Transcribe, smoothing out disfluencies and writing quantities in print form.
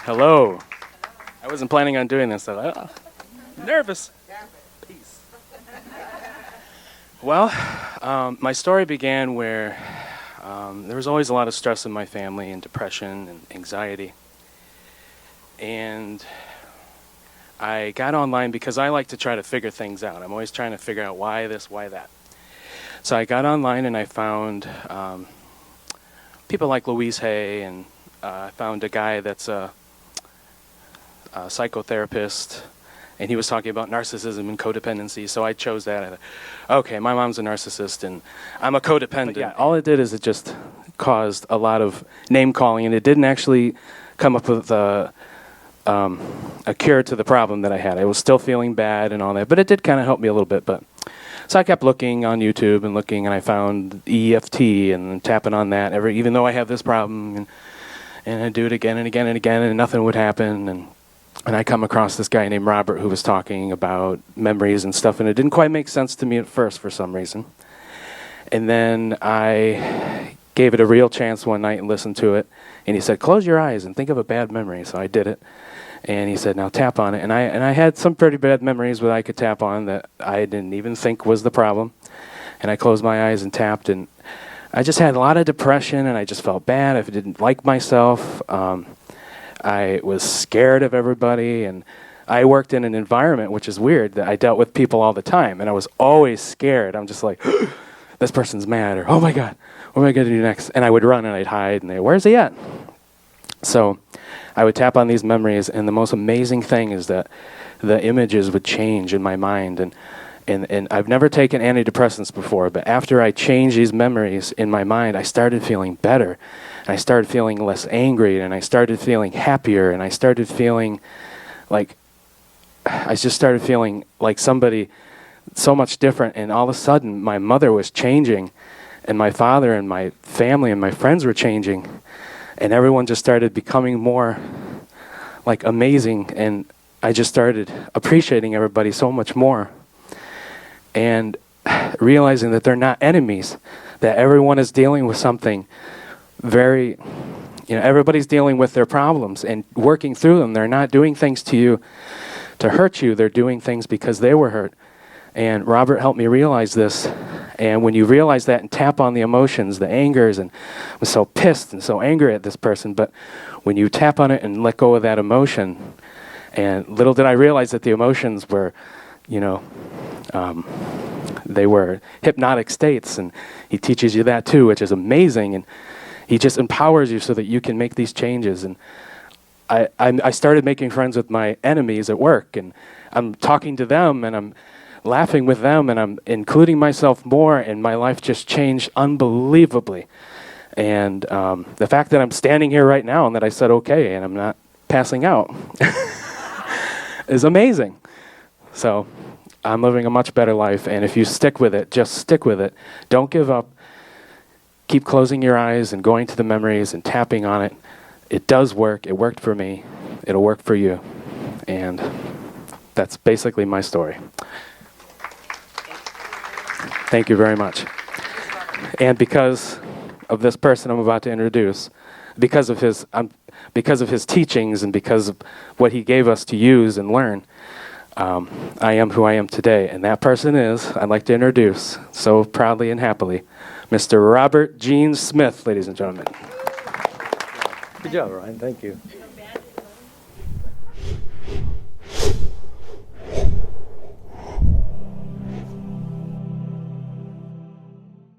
Hello. I wasn't planning on doing this, so nervous. Peace. Well, my story began where there was always a lot of stress in my family and depression and anxiety. And I got online because I like to try to figure things out. I'm always trying to figure out why this, why that. So I got online and I found people like Louise Hay, and I found a guy that's a psychotherapist, and he was talking about narcissism and codependency, so I chose that. I thought, okay, my mom's a narcissist, and I'm a codependent. But yeah, all it did is it just caused a lot of name-calling, and it didn't actually come up with a cure to the problem that I had. I was still feeling bad and all that, but it did kind of help me a little bit. But so I kept looking on YouTube and looking, and I found EFT and tapping on that, even though I have this problem, and I do it again and again and again, and nothing would happen. And I come across this guy named Robert who was talking about memories and stuff, and it didn't quite make sense to me at first for some reason. And then I gave it a real chance one night and listened to it, and he said, close your eyes and think of a bad memory. So I did it, and he said, now tap on it. And I had some pretty bad memories that I could tap on that I didn't even think was the problem. And I closed my eyes and tapped, and I just had a lot of depression, and I just felt bad. I didn't like myself. I was scared of everybody, and I worked in an environment, which is weird, that I dealt with people all the time, and I was always scared. I'm just like, this person's mad, or oh my God, what am I going to do next? And I would run and I'd hide, and where's he at? So I would tap on these memories, and the most amazing thing is that the images would change in my mind. And I've never taken antidepressants before, but after I changed these memories in my mind, I started feeling better. And I started feeling less angry, and I started feeling happier, and I started feeling like, somebody so much different. And all of a sudden, my mother was changing, and my father and my family and my friends were changing, and everyone just started becoming more like amazing, and I just started appreciating everybody so much more. And realizing that they're not enemies, that everyone is dealing with something very, everybody's dealing with their problems and working through them. They're not doing things to you to hurt you. They're doing things because they were hurt. And Robert helped me realize this. And when you realize that and tap on the emotions, the angers, and I was so pissed and so angry at this person, but when you tap on it and let go of that emotion, and little did I realize that the emotions were, they were hypnotic states, and he teaches you that too, which is amazing, and he just empowers you so that you can make these changes. And I started making friends with my enemies at work, and I'm talking to them, and I'm laughing with them, and I'm including myself more, and my life just changed unbelievably. And the fact that I'm standing here right now and that I said okay and I'm not passing out is amazing. So I'm living a much better life, and if you stick with it, just stick with it. Don't give up. Keep closing your eyes and going to the memories and tapping on it. It does work. It worked for me. It'll work for you. And that's basically my story. Thank you very much. And because of this person I'm about to introduce, because of his teachings and because of what he gave us to use and learn, I am who I am today. And that person is, I'd like to introduce, so proudly and happily, Mr. Robert Gene Smith, ladies and gentlemen. Good job, Ryan. Thank you.